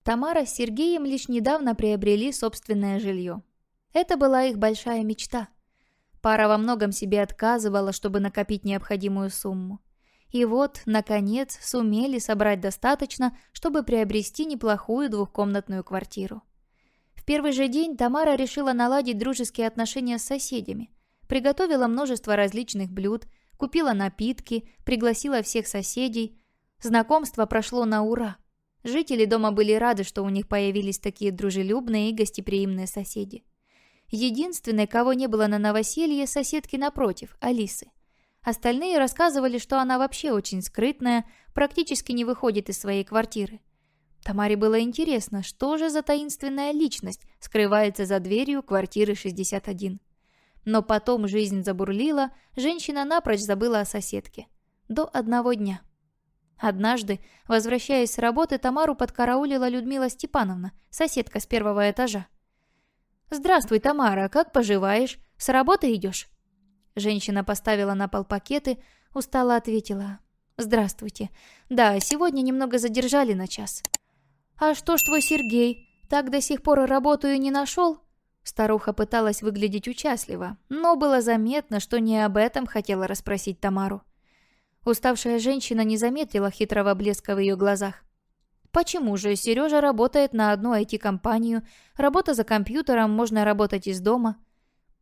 Тамара с Сергеем лишь недавно приобрели собственное жилье. Это была их большая мечта. Пара во многом себе отказывала, чтобы накопить необходимую сумму. И вот, наконец, сумели собрать достаточно, чтобы приобрести неплохую двухкомнатную квартиру. В первый же день Тамара решила наладить дружеские отношения с соседями. Приготовила множество различных блюд, купила напитки, пригласила всех соседей. Знакомство прошло на ура. Жители дома были рады, что у них появились такие дружелюбные и гостеприимные соседи. Единственной, кого не было на новоселье, соседки напротив, Алисы. Остальные рассказывали, что она вообще очень скрытная, практически не выходит из своей квартиры. Тамаре было интересно, что же за таинственная личность скрывается за дверью квартиры 61. Но потом жизнь забурлила, женщина напрочь забыла о соседке. До одного дня. Однажды, возвращаясь с работы, Тамару подкараулила Людмила Степановна, соседка с первого этажа. «Здравствуй, Тамара, как поживаешь? С работы идешь?» Женщина поставила на пол пакеты, устало ответила. «Здравствуйте. Да, сегодня немного задержали на час». «А что ж твой Сергей? Так до сих пор работу и не нашел?» Старуха пыталась выглядеть участливо, но было заметно, что не об этом хотела расспросить Тамару. Уставшая женщина не заметила хитрого блеска в ее глазах. «Почему же Сережа работает на одну IT-компанию? Работа за компьютером, можно работать из дома».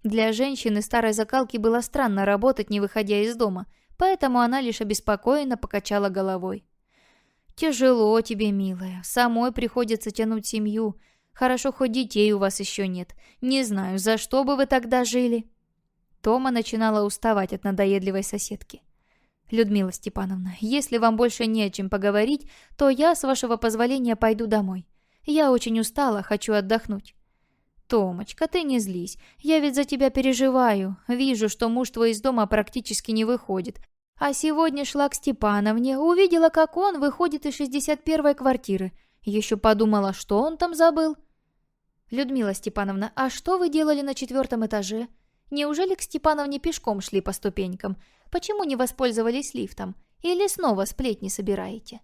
Для женщины старой закалки было странно работать, не выходя из дома, поэтому она лишь обеспокоенно покачала головой. «Тяжело тебе, милая. Самой приходится тянуть семью. Хорошо, хоть детей у вас еще нет. Не знаю, за что бы вы тогда жили?» Тома начинала уставать от надоедливой соседки. «Людмила Степановна, если вам больше не о чем поговорить, то я, с вашего позволения, пойду домой. Я очень устала, хочу отдохнуть». «Томочка, ты не злись. Я ведь за тебя переживаю. Вижу, что муж твой из дома практически не выходит. А сегодня шла к Степановне, увидела, как он выходит из 61-й квартиры. Еще подумала, что он там забыл». «Людмила Степановна, а что вы делали на 4-м этаже? Неужели к Степановне пешком шли по ступенькам? Почему не воспользовались лифтом? Или снова сплетни собираете?»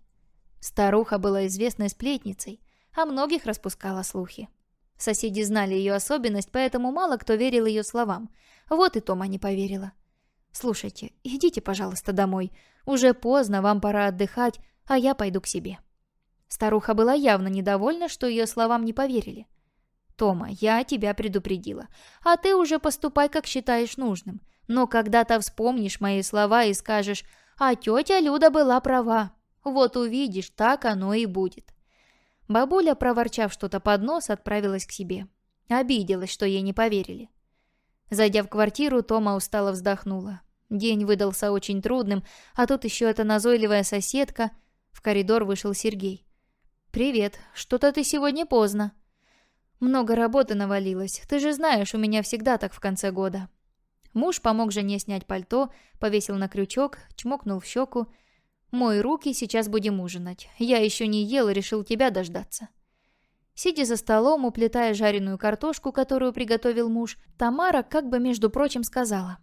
Старуха была известной сплетницей, а многих распускала слухи. Соседи знали ее особенность, поэтому мало кто верил ее словам. Вот и Тома не поверила. «Слушайте, идите, пожалуйста, домой. Уже поздно, вам пора отдыхать, а я пойду к себе». Старуха была явно недовольна, что ее словам не поверили. «Тома, я тебя предупредила, а ты уже поступай, как считаешь нужным. Но когда-то вспомнишь мои слова и скажешь, а тетя Люда была права. Вот увидишь, так оно и будет». Бабуля, проворчав что-то под нос, отправилась к себе. Обиделась, что ей не поверили. Зайдя в квартиру, Тома устало вздохнула. День выдался очень трудным, а тут еще эта назойливая соседка. В коридор вышел Сергей. «Привет, что-то ты сегодня поздно». «Много работы навалилось, ты же знаешь, у меня всегда так в конце года». Муж помог жене снять пальто, повесил на крючок, чмокнул в щеку. «Мой руки, сейчас будем ужинать. Я еще не ел и решил тебя дождаться». Сидя за столом, уплетая жареную картошку, которую приготовил муж, Тамара как бы, между прочим, сказала.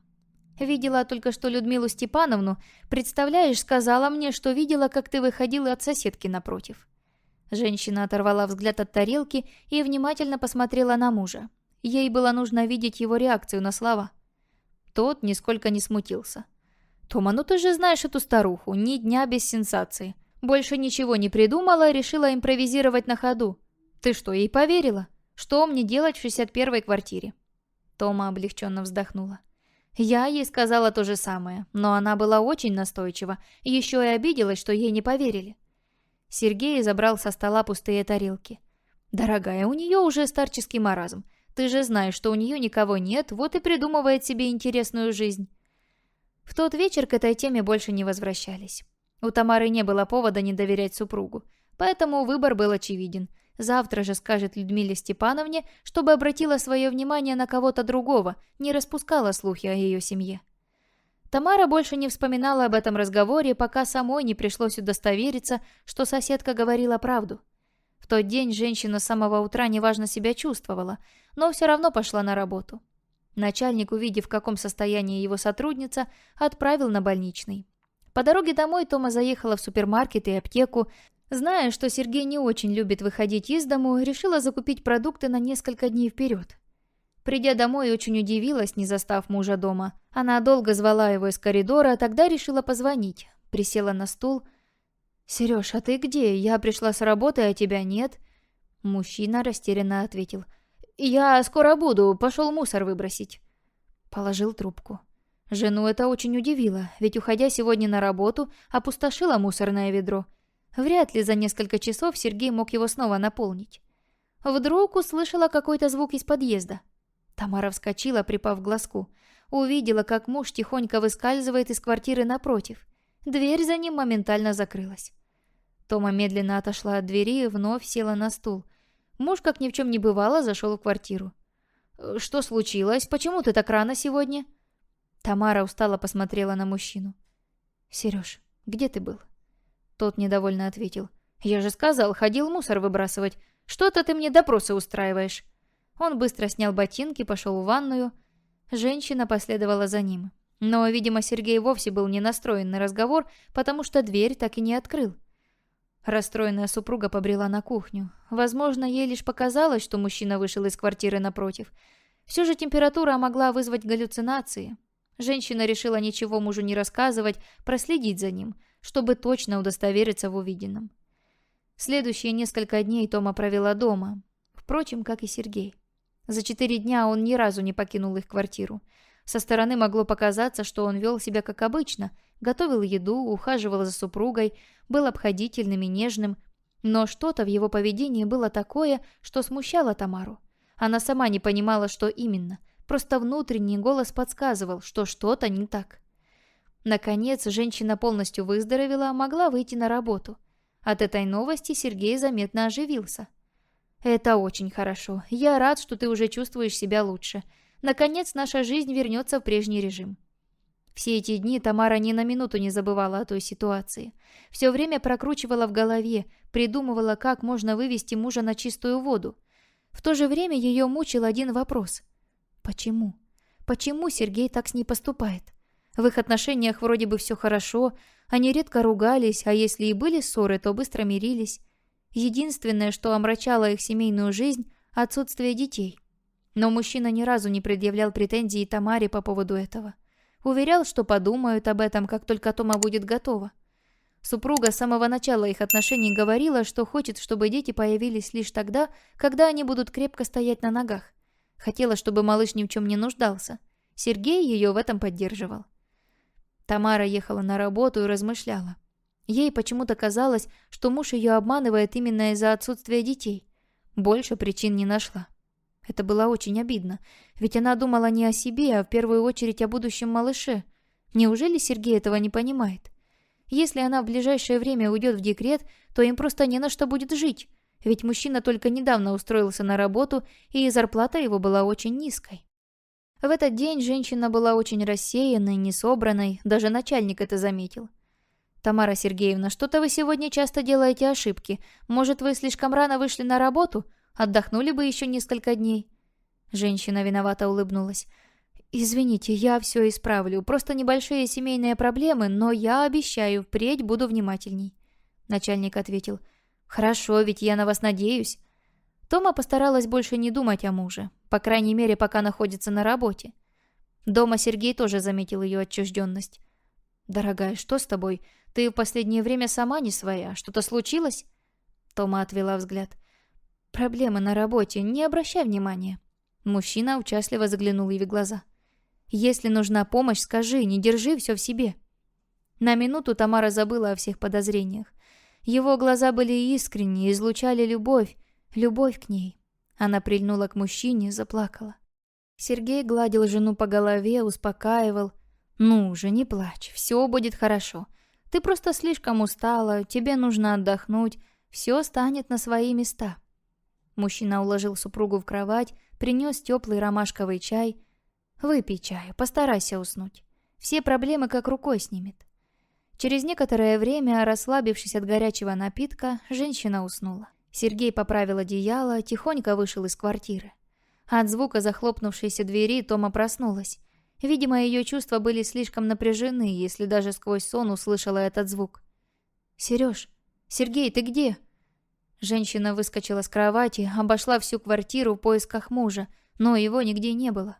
«Видела только что Людмилу Степановну. Представляешь, сказала мне, что видела, как ты выходила от соседки напротив». Женщина оторвала взгляд от тарелки и внимательно посмотрела на мужа. Ей было нужно видеть его реакцию на слова. Тот нисколько не смутился. «Тома, ну ты же знаешь эту старуху, ни дня без сенсации. Больше ничего не придумала, решила импровизировать на ходу. Ты что, ей поверила? Что мне делать в 61-й квартире?» Тома облегченно вздохнула. «Я ей сказала то же самое, но она была очень настойчива, еще и обиделась, что ей не поверили». Сергей забрал со стола пустые тарелки. «Дорогая, у нее уже старческий маразм. Ты же знаешь, что у нее никого нет, вот и придумывает себе интересную жизнь». В тот вечер к этой теме больше не возвращались. У Тамары не было повода не доверять супругу, поэтому выбор был очевиден. Завтра же скажет Людмиле Степановне, чтобы обратила свое внимание на кого-то другого, не распускала слухи о ее семье. Тамара больше не вспоминала об этом разговоре, пока самой не пришлось удостовериться, что соседка говорила правду. В тот день женщина с самого утра неважно себя чувствовала, но все равно пошла на работу. Начальник, увидев, в каком состоянии его сотрудница, отправил на больничный. По дороге домой Тома заехала в супермаркет и аптеку. Зная, что Сергей не очень любит выходить из дому, решила закупить продукты на несколько дней вперед. Придя домой, очень удивилась, не застав мужа дома. Она долго звала его из коридора, а тогда решила позвонить. Присела на стул. «Сереж, а ты где? Я пришла с работы, а тебя нет». Мужчина растерянно ответил. «Я скоро буду, пошел мусор выбросить». Положил трубку. Жену это очень удивило, ведь, уходя сегодня на работу, опустошила мусорное ведро. Вряд ли за несколько часов Сергей мог его снова наполнить. Вдруг услышала какой-то звук из подъезда. Тамара вскочила, припав к глазку. Увидела, как муж тихонько выскальзывает из квартиры напротив. Дверь за ним моментально закрылась. Тома медленно отошла от двери и вновь села на стул. Муж, как ни в чем не бывало, зашел в квартиру. «Что случилось? Почему ты так рано сегодня?» Тамара устало посмотрела на мужчину. «Сереж, где ты был?» Тот недовольно ответил. «Я же сказал, ходил мусор выбрасывать. Что-то ты мне допросы устраиваешь». Он быстро снял ботинки, пошел в ванную. Женщина последовала за ним. Но, видимо, Сергей вовсе был не настроен на разговор, потому что дверь так и не открыл. Расстроенная супруга побрела на кухню. Возможно, ей лишь показалось, что мужчина вышел из квартиры напротив. Все же температура могла вызвать галлюцинации. Женщина решила ничего мужу не рассказывать, проследить за ним, чтобы точно удостовериться в увиденном. Следующие несколько дней Тома провела дома. Впрочем, как и Сергей. За 4 дня он ни разу не покинул их квартиру. Со стороны могло показаться, что он вел себя как обычно, готовил еду, ухаживал за супругой, был обходительным и нежным. Но что-то в его поведении было такое, что смущало Тамару. Она сама не понимала, что именно. Просто внутренний голос подсказывал, что что-то не так. Наконец, женщина полностью выздоровела, могла выйти на работу. От этой новости Сергей заметно оживился. «Это очень хорошо. Я рад, что ты уже чувствуешь себя лучше. Наконец, наша жизнь вернется в прежний режим». Все эти дни Тамара ни на минуту не забывала о той ситуации. Все время прокручивала в голове, придумывала, как можно вывести мужа на чистую воду. В то же время ее мучил один вопрос. Почему? Почему Сергей так с ней поступает? В их отношениях вроде бы все хорошо, они редко ругались, а если и были ссоры, то быстро мирились. Единственное, что омрачало их семейную жизнь – отсутствие детей. Но мужчина ни разу не предъявлял претензий Тамаре по поводу этого. Уверял, что подумают об этом, как только Тома будет готова. Супруга с самого начала их отношений говорила, что хочет, чтобы дети появились лишь тогда, когда они будут крепко стоять на ногах. Хотела, чтобы малыш ни в чем не нуждался. Сергей ее в этом поддерживал. Тамара ехала на работу и размышляла. Ей почему-то казалось, что муж ее обманывает именно из-за отсутствия детей. Больше причин не нашла. Это было очень обидно, ведь она думала не о себе, а в первую очередь о будущем малыше. Неужели Сергей этого не понимает? Если она в ближайшее время уйдет в декрет, то им просто не на что будет жить, ведь мужчина только недавно устроился на работу, и зарплата его была очень низкой. В этот день женщина была очень рассеянной, несобранной, даже начальник это заметил. «Тамара Сергеевна, что-то вы сегодня часто делаете ошибки. Может, вы слишком рано вышли на работу? Отдохнули бы еще несколько дней». Женщина виновато улыбнулась. «Извините, я все исправлю. Просто небольшие семейные проблемы, но я обещаю, впредь буду внимательней». Начальник ответил. «Хорошо, ведь я на вас надеюсь». Тома постаралась больше не думать о муже, по крайней мере, пока находится на работе. Дома Сергей тоже заметил ее отчужденность. «Дорогая, что с тобой? Ты в последнее время сама не своя. Что-то случилось?» Тома отвела взгляд. «Проблемы на работе. Не обращай внимания». Мужчина участливо заглянул ей в глаза. «Если нужна помощь, скажи, не держи все в себе». На минуту Тамара забыла о всех подозрениях. Его глаза были искренние, излучали любовь к ней. Она прильнула к мужчине, заплакала. Сергей гладил жену по голове, успокаивал. «Ну же, не плачь, все будет хорошо. Ты просто слишком устала, тебе нужно отдохнуть, все станет на свои места». Мужчина уложил супругу в кровать, принес теплый ромашковый чай. «Выпей чаю, постарайся уснуть. Все проблемы как рукой снимет». Через некоторое время, расслабившись от горячего напитка, женщина уснула. Сергей поправил одеяло, тихонько вышел из квартиры. От звука захлопнувшейся двери Тома проснулась. Видимо, ее чувства были слишком напряжены, если даже сквозь сон услышала этот звук. «Сереж, «Сергей, ты где?» Женщина выскочила с кровати, обошла всю квартиру в поисках мужа, но его нигде не было.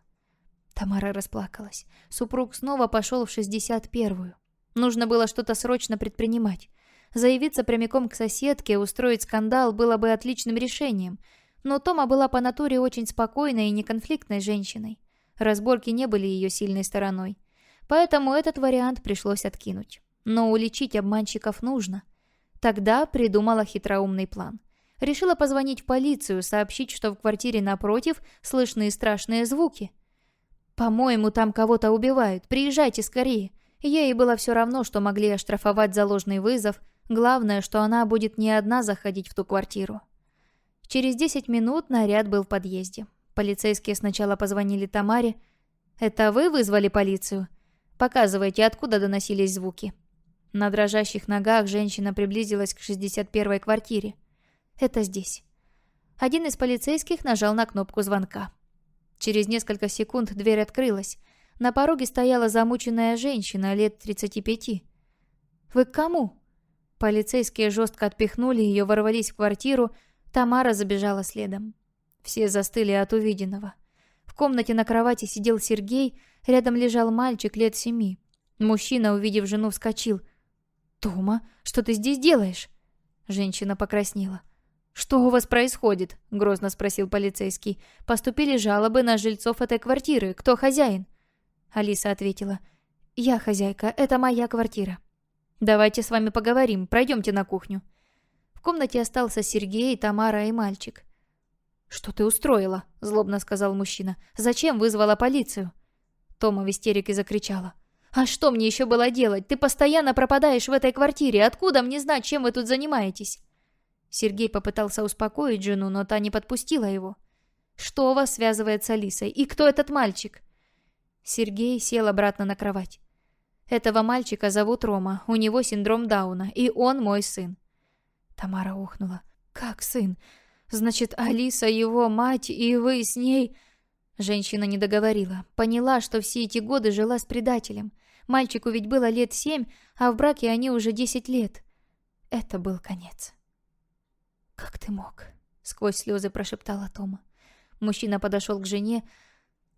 Тамара расплакалась. Супруг снова пошел в 61-ю. Нужно было что-то срочно предпринимать. Заявиться прямиком к соседке, устроить скандал было бы отличным решением. Но Тома была по натуре очень спокойной и неконфликтной женщиной. Разборки не были ее сильной стороной. Поэтому этот вариант пришлось откинуть. Но уличить обманщиков нужно. Тогда придумала хитроумный план. Решила позвонить в полицию, сообщить, что в квартире напротив слышны страшные звуки. «По-моему, там кого-то убивают. Приезжайте скорее». Ей было все равно, что могли оштрафовать за ложный вызов. Главное, что она будет не одна заходить в ту квартиру. Через 10 минут наряд был в подъезде. Полицейские сначала позвонили Тамаре. «Это вы вызвали полицию? Показывайте, откуда доносились звуки». На дрожащих ногах женщина приблизилась к 61-й квартире. «Это здесь». Один из полицейских нажал на кнопку звонка. Через несколько секунд дверь открылась. На пороге стояла замученная женщина лет 35. «Вы к кому?» Полицейские жестко отпихнули ее, ворвались в квартиру. Тамара забежала следом. Все застыли от увиденного. В комнате на кровати сидел Сергей, рядом лежал мальчик лет 7. Мужчина, увидев жену, вскочил. «Тома, что ты здесь делаешь?» Женщина покраснела. «Что у вас происходит?» – грозно спросил полицейский. «Поступили жалобы на жильцов этой квартиры. Кто хозяин?» Алиса ответила. «Я хозяйка, это моя квартира». «Давайте с вами поговорим, пройдемте на кухню». В комнате остался Сергей, Тамара и мальчик. «Что ты устроила?» – злобно сказал мужчина. «Зачем вызвала полицию?» Тома в истерике закричала. «А что мне еще было делать? Ты постоянно пропадаешь в этой квартире. Откуда мне знать, чем вы тут занимаетесь?» Сергей попытался успокоить жену, но та не подпустила его. «Что вас связывает с Алисой? И кто этот мальчик?» Сергей сел обратно на кровать. «Этого мальчика зовут Рома. У него синдром Дауна, и он мой сын». Тамара ухнула. «Как сын? Значит, Алиса его мать, и вы с ней...» Женщина не договорила. Поняла, что все эти годы жила с предателем. Мальчику ведь было лет 7, а в браке они уже 10 лет. Это был конец. «Как ты мог?» — сквозь слезы прошептала Тома. Мужчина подошел к жене.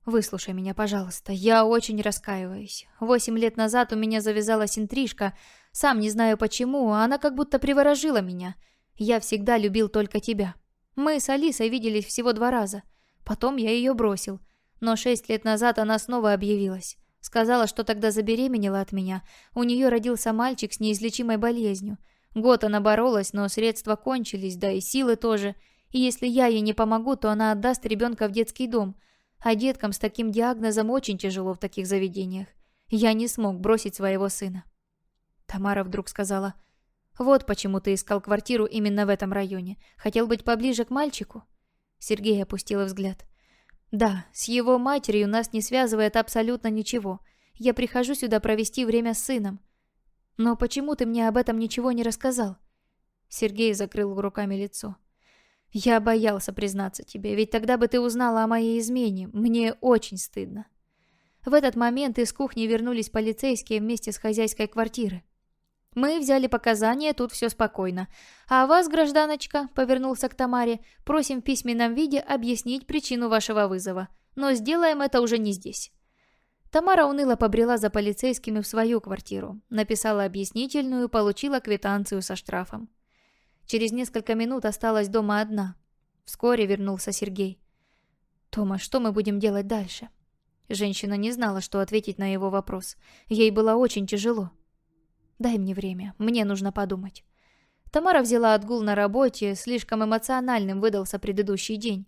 «Выслушай меня, пожалуйста. Я очень раскаиваюсь. 8 лет назад у меня завязалась интрижка. Сам не знаю почему, она как будто приворожила меня. Я всегда любил только тебя. Мы с Алисой виделись всего 2 раза. Потом я ее бросил. Но 6 лет назад она снова объявилась. Сказала, что тогда забеременела от меня. У нее родился мальчик с неизлечимой болезнью. Год она боролась, но средства кончились, да и силы тоже. И если я ей не помогу, то она отдаст ребенка в детский дом. А деткам с таким диагнозом очень тяжело в таких заведениях. Я не смог бросить своего сына». Тамара вдруг сказала: «Вот почему ты искал квартиру именно в этом районе. Хотел быть поближе к мальчику?» Сергей опустил взгляд. «Да, с его матерью нас не связывает абсолютно ничего. Я прихожу сюда провести время с сыном. Но почему ты мне об этом ничего не рассказал?» Сергей закрыл руками лицо. «Я боялся признаться тебе, ведь тогда бы ты узнала о моей измене. Мне очень стыдно». В этот момент из кухни вернулись полицейские вместе с хозяйской квартиры. «Мы взяли показания, тут все спокойно. А вас, гражданочка, — повернулся к Тамаре, — просим в письменном виде объяснить причину вашего вызова. Но сделаем это уже не здесь». Тамара уныло побрела за полицейскими в свою квартиру, написала объяснительную, получила квитанцию со штрафом. Через несколько минут осталась дома одна. Вскоре вернулся Сергей. «Тома, что мы будем делать дальше?» Женщина не знала, что ответить на его вопрос. Ей было очень тяжело. «Дай мне время, мне нужно подумать». Тамара взяла отгул на работе, слишком эмоциональным выдался предыдущий день.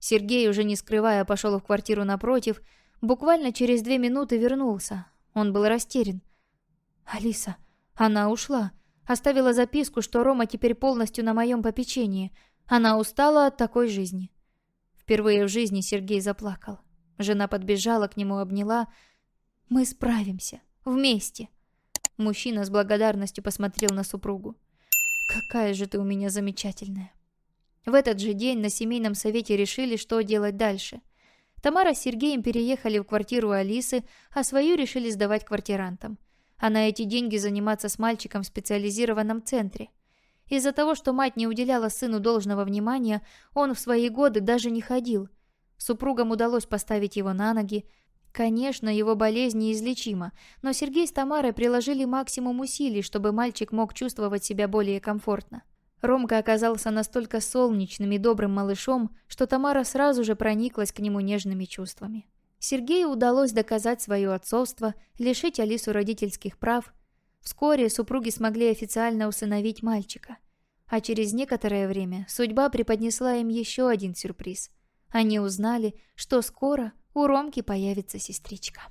Сергей, уже не скрывая, пошел в квартиру напротив. Буквально через 2 минуты вернулся. Он был растерян. «Алиса, она ушла. Оставила записку, что Рома теперь полностью на моем попечении. Она устала от такой жизни». Впервые в жизни Сергей заплакал. Жена подбежала к нему, обняла. «Мы справимся. Вместе». Мужчина с благодарностью посмотрел на супругу. «Какая же ты у меня замечательная». В этот же день на семейном совете решили, что делать дальше. Тамара с Сергеем переехали в квартиру Алисы, а свою решили сдавать квартирантам. А на эти деньги заниматься с мальчиком в специализированном центре. Из-за того, что мать не уделяла сыну должного внимания, он в свои годы даже не ходил. Супругам удалось поставить его на ноги. Конечно, его болезнь неизлечима, но Сергей с Тамарой приложили максимум усилий, чтобы мальчик мог чувствовать себя более комфортно. Ромка оказался настолько солнечным и добрым малышом, что Тамара сразу же прониклась к нему нежными чувствами. Сергею удалось доказать свое отцовство, лишить Алису родительских прав. Вскоре супруги смогли официально усыновить мальчика. А через некоторое время судьба преподнесла им еще один сюрприз. Они узнали, что скоро у Ромки появится сестричка.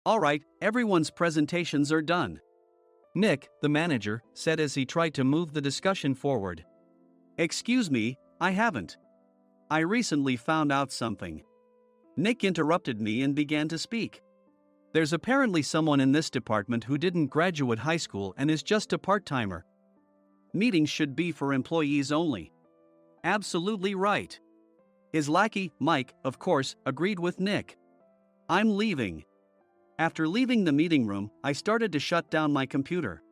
All right, everyone's presentations are done. Nick, the manager, said as he tried to move the discussion forward. Excuse me, I haven't. I recently found out something. Nick interrupted me and began to speak. There's apparently someone in this department who didn't graduate high school and is just a part-timer. Meetings should be for employees only. Absolutely right. His lackey, Mike, of course, agreed with Nick. I'm leaving. After leaving the meeting room, I started to shut down my computer.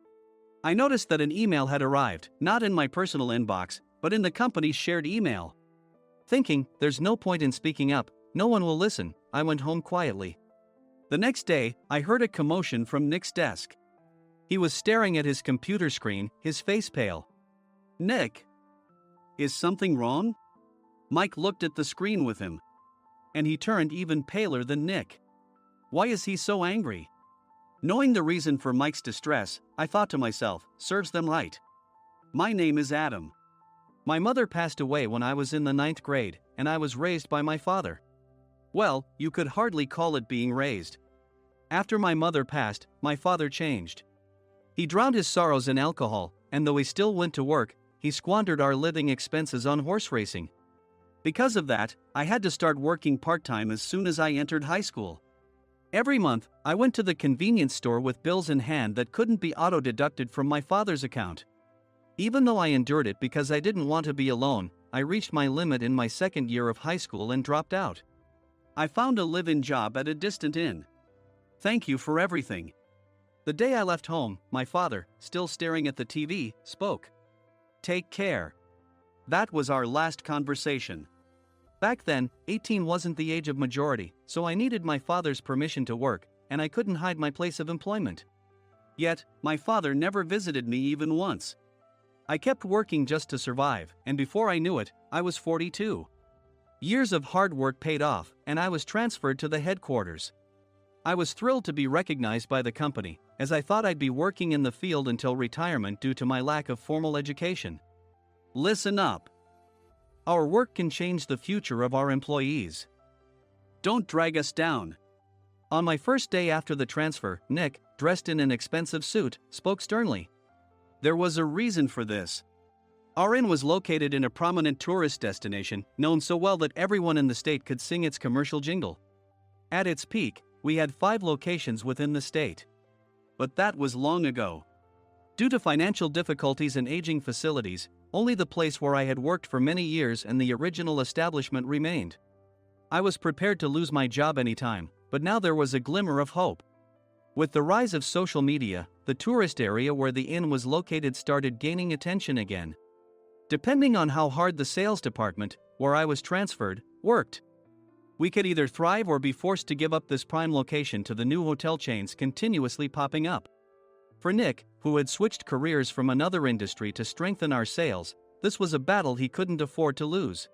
I noticed that an email had arrived, not in my personal inbox, but in the company's shared email. Thinking, there's no point in speaking up, no one will listen, I went home quietly. The next day, I heard a commotion from Nick's desk. He was staring at his computer screen, his face pale. Nick! Is something wrong? Mike looked at the screen with him. And he turned even paler than Nick. Why is he so angry? Knowing the reason for Mike's distress, I thought to myself, serves them right. My name is Adam. My mother passed away when I was in the 9th grade, and I was raised by my father. Well, you could hardly call it being raised. After my mother passed, my father changed. He drowned his sorrows in alcohol, and though he still went to work, he squandered our living expenses on horse racing. Because of that, I had to start working part-time as soon as I entered high school. Every month, I went to the convenience store with bills in hand that couldn't be auto-deducted from my father's account. Even though I endured it because I didn't want to be alone, I reached my limit in my 2nd year of high school and dropped out. I found a live-in job at a distant inn. Thank you for everything. The day I left home, my father, still staring at the TV, spoke. Take care. That was our last conversation. Back then, 18 wasn't the age of majority, so I needed my father's permission to work, and I couldn't hide my place of employment. Yet, my father never visited me even once. I kept working just to survive, and before I knew it, I was 42. Years of hard work paid off, and I was transferred to the headquarters. I was thrilled to be recognized by the company, as I thought I'd be working in the field until retirement due to my lack of formal education. Listen up. Our work can change the future of our employees. Don't drag us down. On my first day after the transfer, Nick, dressed in an expensive suit, spoke sternly. There was a reason for this. Our inn was located in a prominent tourist destination, known so well that everyone in the state could sing its commercial jingle. At its peak, we had 5 locations within the state. But that was long ago. Due to financial difficulties and aging facilities, only the place where I had worked for many years and the original establishment remained. I was prepared to lose my job anytime, but now there was a glimmer of hope. With the rise of social media, the tourist area where the inn was located started gaining attention again. Depending on how hard the sales department, where I was transferred, worked. We could either thrive or be forced to give up this prime location to the new hotel chains continuously popping up. For Nick, who had switched careers from another industry to strengthen our sales, this was a battle he couldn't afford to lose.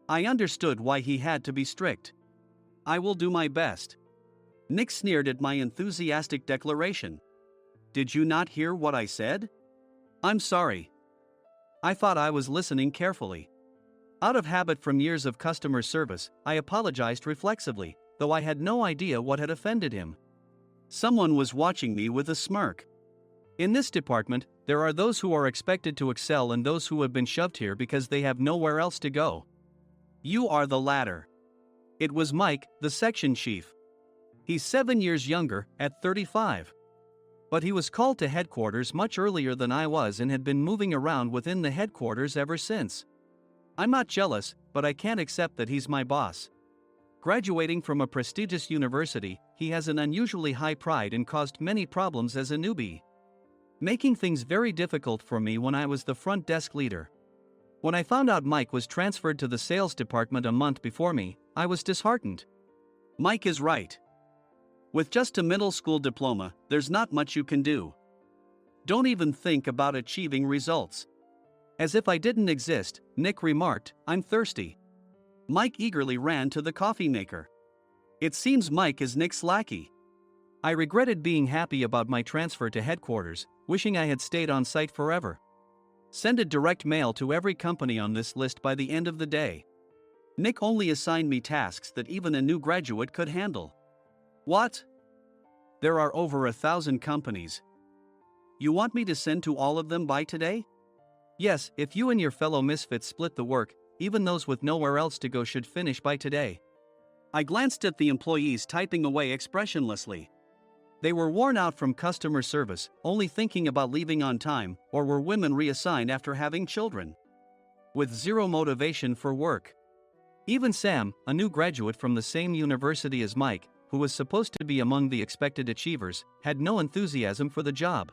I understood why he had to be strict. I will do my best. Nick sneered at my enthusiastic declaration. Did you not hear what I said? I'm sorry. I thought I was listening carefully. Out of habit from years of customer service, I apologized reflexively, though I had no idea what had offended him. Someone was watching me with a smirk. In this department, there are those who are expected to excel and those who have been shoved here because they have nowhere else to go. You are the latter. It was Mike, the section chief. He's 7 years younger, at 35. But he was called to headquarters much earlier than I was and had been moving around within the headquarters ever since. I'm not jealous, but I can't accept that he's my boss. Graduating from a prestigious university, he has an unusually high pride and caused many problems as a newbie, making things very difficult for me when I was the front desk leader. When I found out Mike was transferred to the sales department a month before me, I was disheartened. Mike is right. With just a middle school diploma, there's not much you can do. Don't even think about achieving results. As if I didn't exist, Nick remarked, I'm thirsty. Mike eagerly ran to the coffee maker. It seems Mike is Nick's lackey. I regretted being happy about my transfer to headquarters, wishing I had stayed on site forever. Send a direct mail to every company on this list by the end of the day. Nick only assigned me tasks that even a new graduate could handle. What? There are over 1,000 companies. You want me to send to all of them by today? Yes, if you and your fellow misfits split the work, even those with nowhere else to go should finish by today. I glanced at the employees typing away expressionlessly. They were worn out from customer service, only thinking about leaving on time, or were women reassigned after having children. With zero motivation for work. Even Sam, a new graduate from the same university as Mike, who was supposed to be among the expected achievers, had no enthusiasm for the job.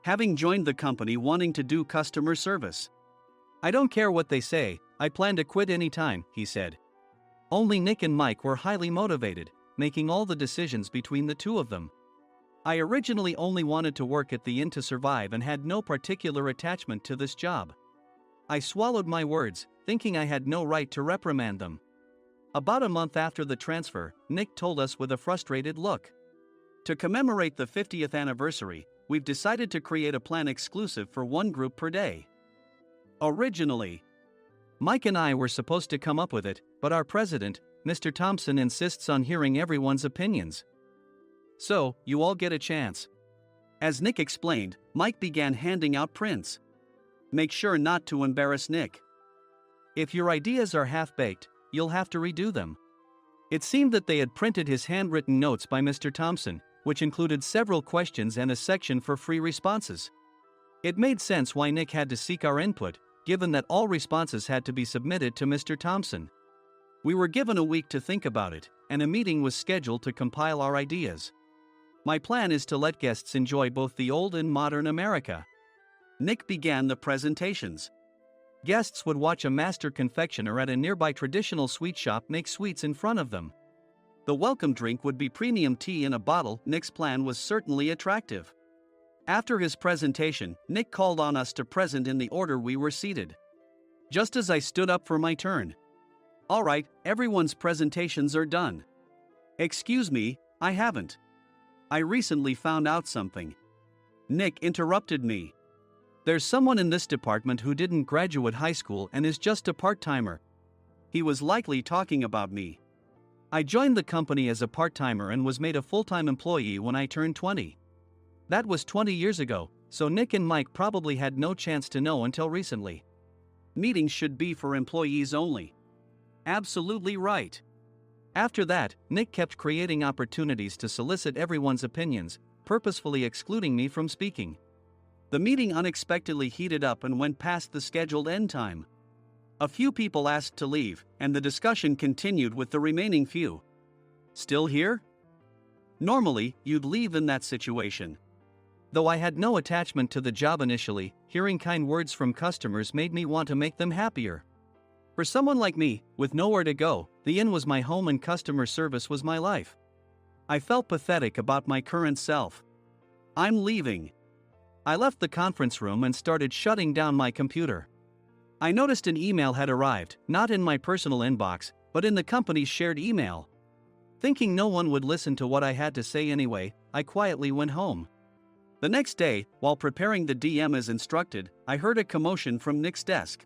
Having joined the company wanting to do customer service. I don't care what they say, I plan to quit anytime, he said. Only Nick and Mike were highly motivated, making all the decisions between the two of them. I originally only wanted to work at the inn to survive and had no particular attachment to this job. I swallowed my words, thinking I had no right to reprimand them. About a month after the transfer, Nick told us with a frustrated look. To commemorate the 50th anniversary, we've decided to create a plan exclusive for one group per day. Originally, Mike and I were supposed to come up with it, but our president, Mr. Thompson, insists on hearing everyone's opinions. So, you all get a chance. As Nick explained, Mike began handing out prints. Make sure not to embarrass Nick. If your ideas are half-baked, you'll have to redo them. It seemed that they had printed his handwritten notes by Mr. Thompson, which included several questions and a section for free responses. It made sense why Nick had to seek our input, given that all responses had to be submitted to Mr. Thompson. We were given a week to think about it, and a meeting was scheduled to compile our ideas. My plan is to let guests enjoy both the old and modern America. Nick began the presentations. Guests would watch a master confectioner at a nearby traditional sweet shop make sweets in front of them. The welcome drink would be premium tea in a bottle. Nick's plan was certainly attractive. After his presentation, Nick called on us to present in the order we were seated. Just as I stood up for my turn. All right, everyone's presentations are done. Excuse me, I haven't. I recently found out something. Nick interrupted me. There's someone in this department who didn't graduate high school and is just a part-timer. He was likely talking about me. I joined the company as a part-timer and was made a full-time employee when I turned 20. That was 20 years ago, so Nick and Mike probably had no chance to know until recently. Meetings should be for employees only. Absolutely right. After that, Nick kept creating opportunities to solicit everyone's opinions, purposefully excluding me from speaking. The meeting unexpectedly heated up and went past the scheduled end time. A few people asked to leave, and the discussion continued with the remaining few. Still here? Normally, you'd leave in that situation. Though I had no attachment to the job initially, hearing kind words from customers made me want to make them happier. For someone like me, with nowhere to go, the inn was my home and customer service was my life. I felt pathetic about my current self. I'm leaving. I left the conference room and started shutting down my computer. I noticed an email had arrived, not in my personal inbox, but in the company's shared email. Thinking no one would listen to what I had to say anyway, I quietly went home. The next day, while preparing the DM as instructed, I heard a commotion from Nick's desk.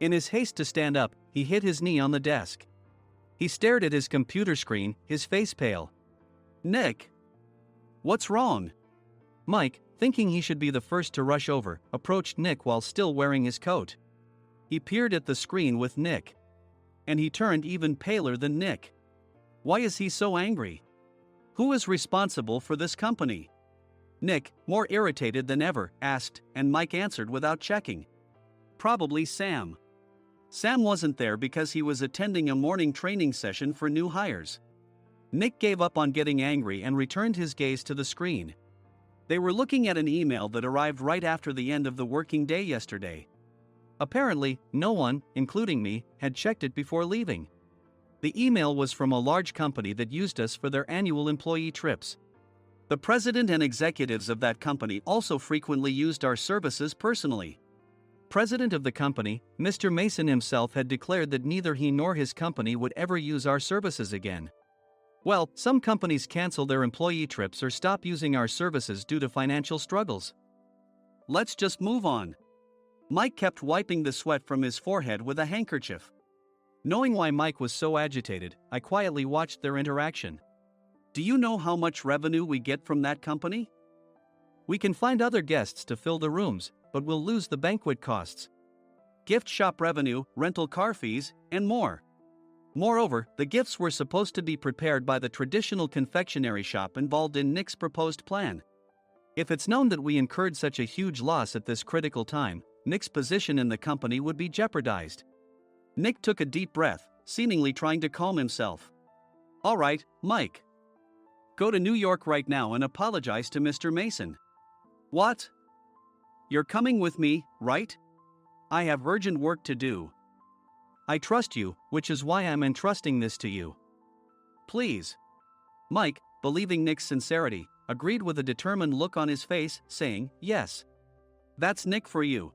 In his haste to stand up, he hit his knee on the desk. He stared at his computer screen, his face pale. Nick! What's wrong? Mike, thinking he should be the first to rush over, approached Nick while still wearing his coat. He peered at the screen with Nick. And he turned even paler than Nick. Why is he so angry? Who is responsible for this company? Nick, more irritated than ever, asked, and Mike answered without checking. Probably Sam. Sam wasn't there because he was attending a morning training session for new hires. Nick gave up on getting angry and returned his gaze to the screen. They were looking at an email that arrived right after the end of the working day yesterday. Apparently, no one, including me, had checked it before leaving. The email was from a large company that used us for their annual employee trips. The president and executives of that company also frequently used our services personally. President of the company, Mr. Mason himself, had declared that neither he nor his company would ever use our services again. Well, some companies cancel their employee trips or stop using our services due to financial struggles. Let's just move on. Mike kept wiping the sweat from his forehead with a handkerchief. Knowing why Mike was so agitated, I quietly watched their interaction. Do you know how much revenue we get from that company? We can find other guests to fill the rooms, but we'll lose the banquet costs, gift shop revenue, rental car fees, and more. Moreover, the gifts were supposed to be prepared by the traditional confectionery shop involved in Nick's proposed plan. If it's known that we incurred such a huge loss at this critical time, Nick's position in the company would be jeopardized. Nick took a deep breath, seemingly trying to calm himself. All right, Mike. Go to New York right now and apologize to Mr. Mason. What? You're coming with me, right? I have urgent work to do. I trust you, which is why I'm entrusting this to you. Please. Mike, believing Nick's sincerity, agreed with a determined look on his face, saying, yes. That's Nick for you.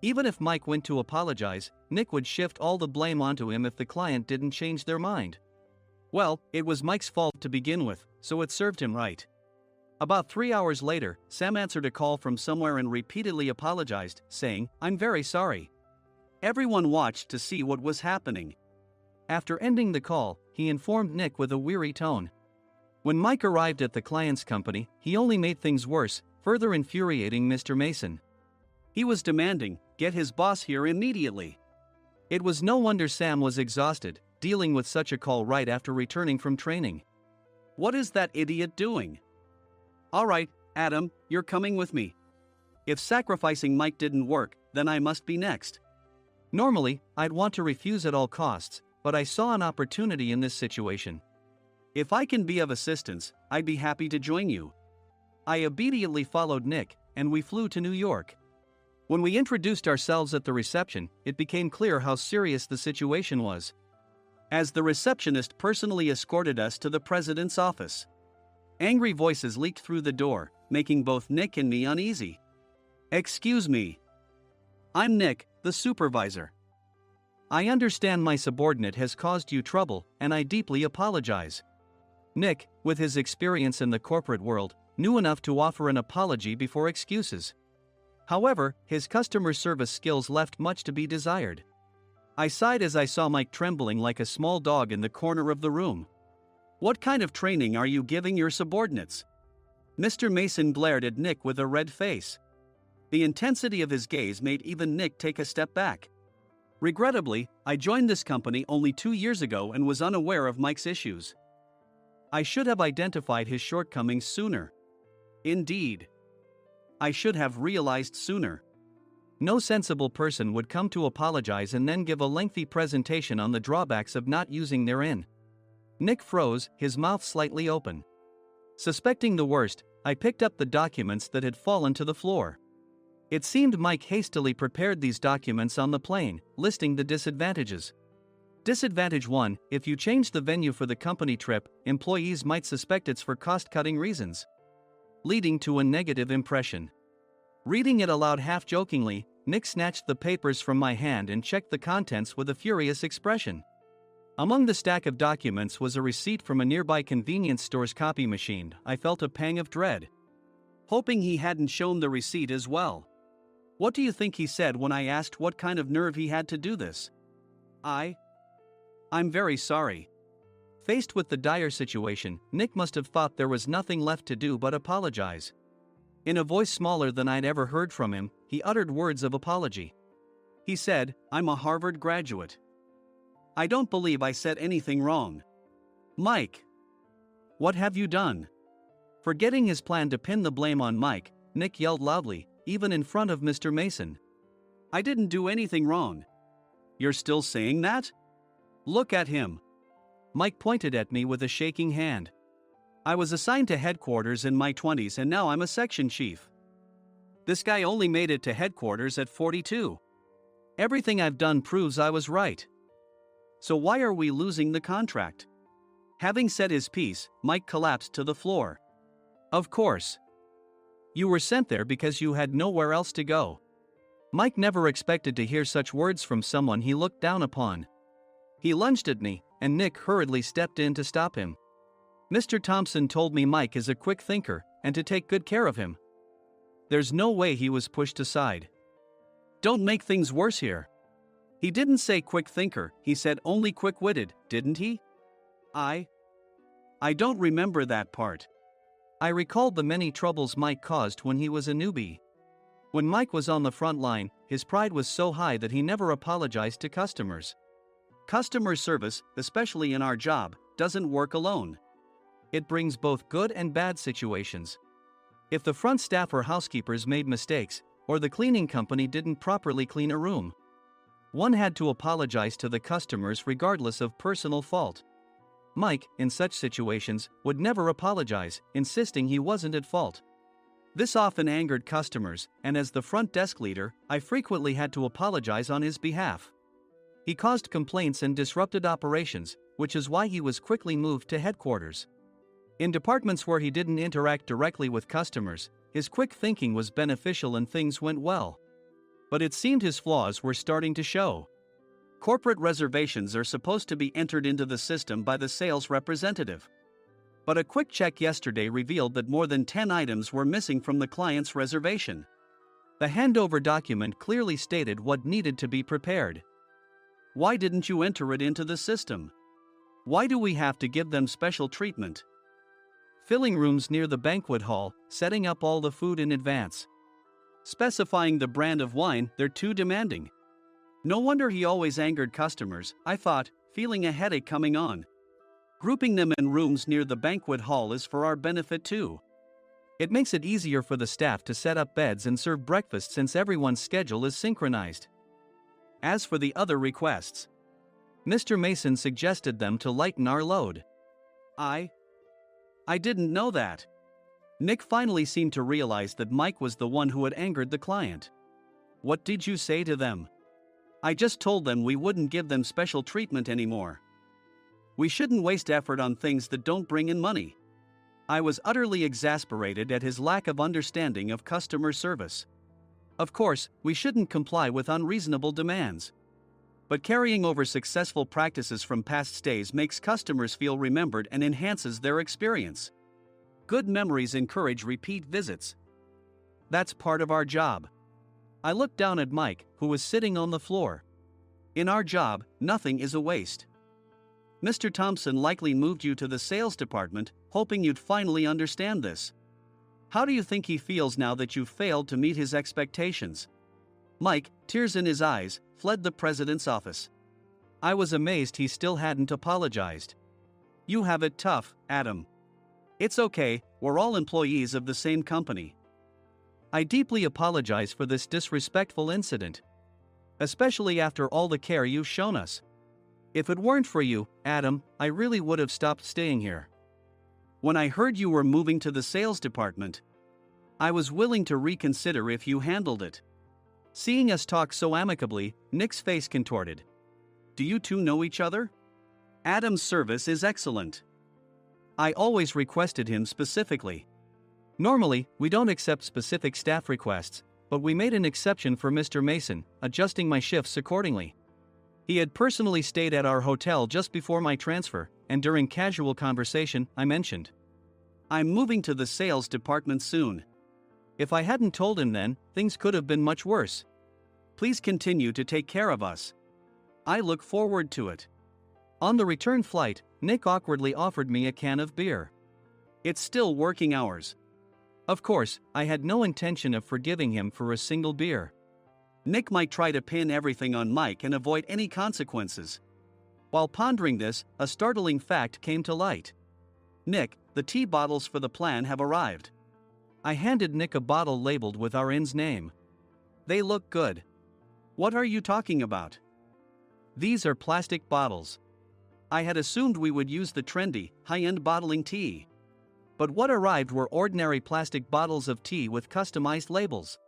Even if Mike went to apologize, Nick would shift all the blame onto him if the client didn't change their mind. Well, it was Mike's fault to begin with, so it served him right. About 3 hours later, Sam answered a call from somewhere and repeatedly apologized, saying, I'm very sorry. Everyone watched to see what was happening. After ending the call, he informed Nick with a weary tone. When Mike arrived at the client's company, he only made things worse, further infuriating Mr. Mason. He was demanding, get his boss here immediately. It was no wonder Sam was exhausted, dealing with such a call right after returning from training. What is that idiot doing? All right, Adam, you're coming with me. If sacrificing Mike didn't work, then I must be next. Normally, I'd want to refuse at all costs, but I saw an opportunity in this situation. If I can be of assistance, I'd be happy to join you. I immediately followed Nick, and we flew to New York. When we introduced ourselves at the reception, it became clear how serious the situation was, as the receptionist personally escorted us to the president's office. Angry voices leaked through the door, making both Nick and me uneasy. Excuse me. I'm Nick, the supervisor. I understand my subordinate has caused you trouble, and I deeply apologize. Nick, with his experience in the corporate world, knew enough to offer an apology before excuses. However, his customer service skills left much to be desired. I sighed as I saw Mike trembling like a small dog in the corner of the room. What kind of training are you giving your subordinates? Mr. Mason glared at Nick with a red face. The intensity of his gaze made even Nick take a step back. Regrettably, I joined this company only 2 years ago and was unaware of Mike's issues. I should have identified his shortcomings sooner. Indeed. I should have realized sooner. No sensible person would come to apologize and then give a lengthy presentation on the drawbacks of not using their in. Nick froze, his mouth slightly open. Suspecting the worst, I picked up the documents that had fallen to the floor. It seemed Mike hastily prepared these documents on the plane, listing the disadvantages. Disadvantage 1: if you change the venue for the company trip, employees might suspect it's for cost-cutting reasons, leading to a negative impression. Reading it aloud half-jokingly, Nick snatched the papers from my hand and checked the contents with a furious expression. Among the stack of documents was a receipt from a nearby convenience store's copy machine. I felt a pang of dread, hoping he hadn't shown the receipt as well. What do you think he said when I asked what kind of nerve he had to do this? I'm very sorry. Faced with the dire situation, Nick must have thought there was nothing left to do but apologize. In a voice smaller than I'd ever heard from him, he uttered words of apology. He said, I'm a Harvard graduate. I don't believe I said anything wrong. Mike! What have you done? Forgetting his plan to pin the blame on Mike, Nick yelled loudly, even in front of Mr. Mason. I didn't do anything wrong. You're still saying that? Look at him. Mike pointed at me with a shaking hand. I was assigned to headquarters in my 20s and now I'm a section chief. This guy only made it to headquarters at 42. Everything I've done proves I was right. So why are we losing the contract? Having said his piece, Mike collapsed to the floor. Of course. You were sent there because you had nowhere else to go. Mike never expected to hear such words from someone he looked down upon. He lunged at me, and Nick hurriedly stepped in to stop him. Mr. Thompson told me Mike is a quick thinker, and to take good care of him. There's no way he was pushed aside. Don't make things worse here. He didn't say quick thinker, he said only quick-witted, didn't he? I I don't remember that part. I recalled the many troubles Mike caused when he was a newbie. When Mike was on the front line, his pride was so high that he never apologized to customers. Customer service, especially in our job, doesn't work alone. It brings both good and bad situations. If the front staff or housekeepers made mistakes, or the cleaning company didn't properly clean a room, one had to apologize to the customers regardless of personal fault. Mike, in such situations, would never apologize, insisting he wasn't at fault. This often angered customers, and as the front desk leader, I frequently had to apologize on his behalf. He caused complaints and disrupted operations, which is why he was quickly moved to headquarters. In departments where he didn't interact directly with customers, his quick thinking was beneficial and things went well. But it seemed his flaws were starting to show. Corporate reservations are supposed to be entered into the system by the sales representative. But a quick check yesterday revealed that more than 10 items were missing from the client's reservation. The handover document clearly stated what needed to be prepared. Why didn't you enter it into the system? Why do we have to give them special treatment? Filling rooms near the banquet hall, setting up all the food in advance. Specifying the brand of wine, they're too demanding. No wonder he always angered customers, I thought, feeling a headache coming on. Grouping them in rooms near the banquet hall is for our benefit too. It makes it easier for the staff to set up beds and serve breakfast since everyone's schedule is synchronized. As for the other requests, Mr. Mason suggested them to lighten our load. I didn't know that. Nick finally seemed to realize that Mike was the one who had angered the client. What did you say to them? I just told them we wouldn't give them special treatment anymore. We shouldn't waste effort on things that don't bring in money. I was utterly exasperated at his lack of understanding of customer service. Of course, we shouldn't comply with unreasonable demands. But carrying over successful practices from past stays makes customers feel remembered and enhances their experience. Good memories encourage repeat visits. That's part of our job. I looked down at Mike, who was sitting on the floor. In our job, nothing is a waste. Mr. Thompson likely moved you to the sales department, hoping you'd finally understand this. How do you think he feels now that you've failed to meet his expectations? Mike, tears in his eyes, fled the president's office. I was amazed he still hadn't apologized. You have it tough, Adam. It's okay, we're all employees of the same company. I deeply apologize for this disrespectful incident. Especially after all the care you've shown us. If it weren't for you, Adam, I really would have stopped staying here. When I heard you were moving to the sales department, I was willing to reconsider if you handled it. Seeing us talk so amicably, Nick's face contorted. Do you two know each other? Adam's service is excellent. I always requested him specifically. Normally, we don't accept specific staff requests, but we made an exception for Mr. Mason, adjusting my shifts accordingly. He had personally stayed at our hotel just before my transfer, and during casual conversation, I mentioned, I'm moving to the sales department soon. If I hadn't told him then, things could have been much worse. Please continue to take care of us. I look forward to it. On the return flight, Nick awkwardly offered me a can of beer. It's still working hours. Of course, I had no intention of forgiving him for a single beer. Nick might try to pin everything on Mike and avoid any consequences. While pondering this, a startling fact came to light. Nick, the tea bottles for the plan have arrived. I handed Nick a bottle labeled with our inn's name. They look good. What are you talking about? These are plastic bottles. I had assumed we would use the trendy, high-end bottling tea. But what arrived were ordinary plastic bottles of tea with customized labels.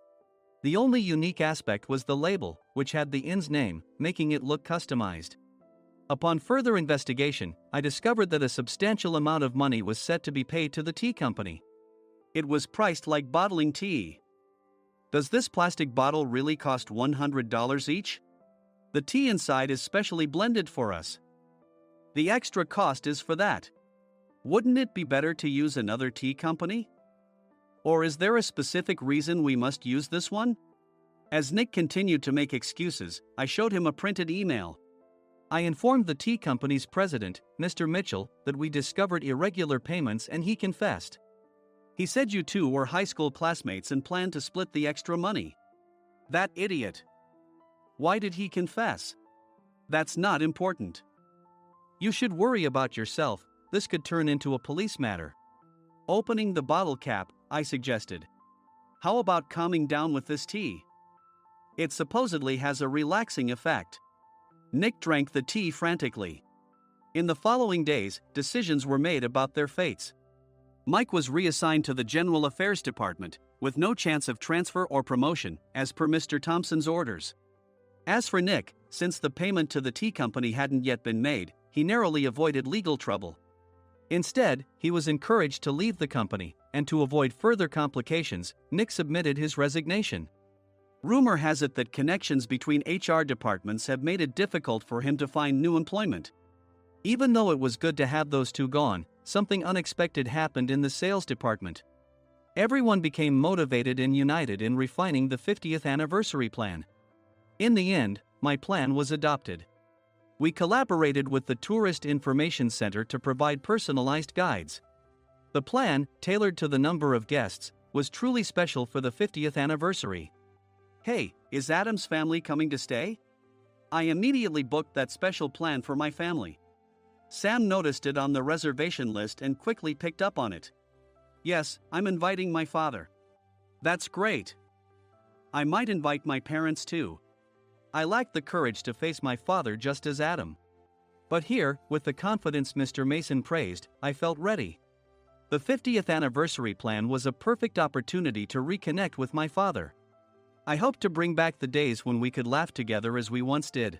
The only unique aspect was the label, which had the inn's name, making it look customized. Upon further investigation, I discovered that a substantial amount of money was set to be paid to the tea company. It was priced like bottling tea. Does this plastic bottle really cost $100 each? The tea inside is specially blended for us. The extra cost is for that. Wouldn't it be better to use another tea company? Or is there a specific reason we must use this one? As Nick continued to make excuses, I showed him a printed email. I informed the tea company's president, Mr. Mitchell, that we discovered irregular payments and he confessed. He said you two were high school classmates and planned to split the extra money. That idiot. Why did he confess? That's not important. You should worry about yourself, this could turn into a police matter. Opening the bottle cap, I suggested. How about calming down with this tea? It supposedly has a relaxing effect. Nick drank the tea frantically. In the following days, decisions were made about their fates. Mike was reassigned to the General Affairs Department, with no chance of transfer or promotion, as per Mr. Thompson's orders. As for Nick, since the payment to the tea company hadn't yet been made, he narrowly avoided legal trouble. Instead, he was encouraged to leave the company, and to avoid further complications, Nick submitted his resignation. Rumor has it that connections between HR departments have made it difficult for him to find new employment. Even though it was good to have those two gone, something unexpected happened in the sales department. Everyone became motivated and united in refining the 50th anniversary plan. In the end, my plan was adopted. We collaborated with the Tourist Information Center to provide personalized guides. The plan, tailored to the number of guests, was truly special for the 50th anniversary. Hey, is Adam's family coming to stay? I immediately booked that special plan for my family. Sam noticed it on the reservation list and quickly picked up on it. Yes, I'm inviting my father. That's great. I might invite my parents too. I lacked the courage to face my father just as Adam. But here, with the confidence Mr. Mason praised, I felt ready. The 50th anniversary plan was a perfect opportunity to reconnect with my father. I hoped to bring back the days when we could laugh together as we once did.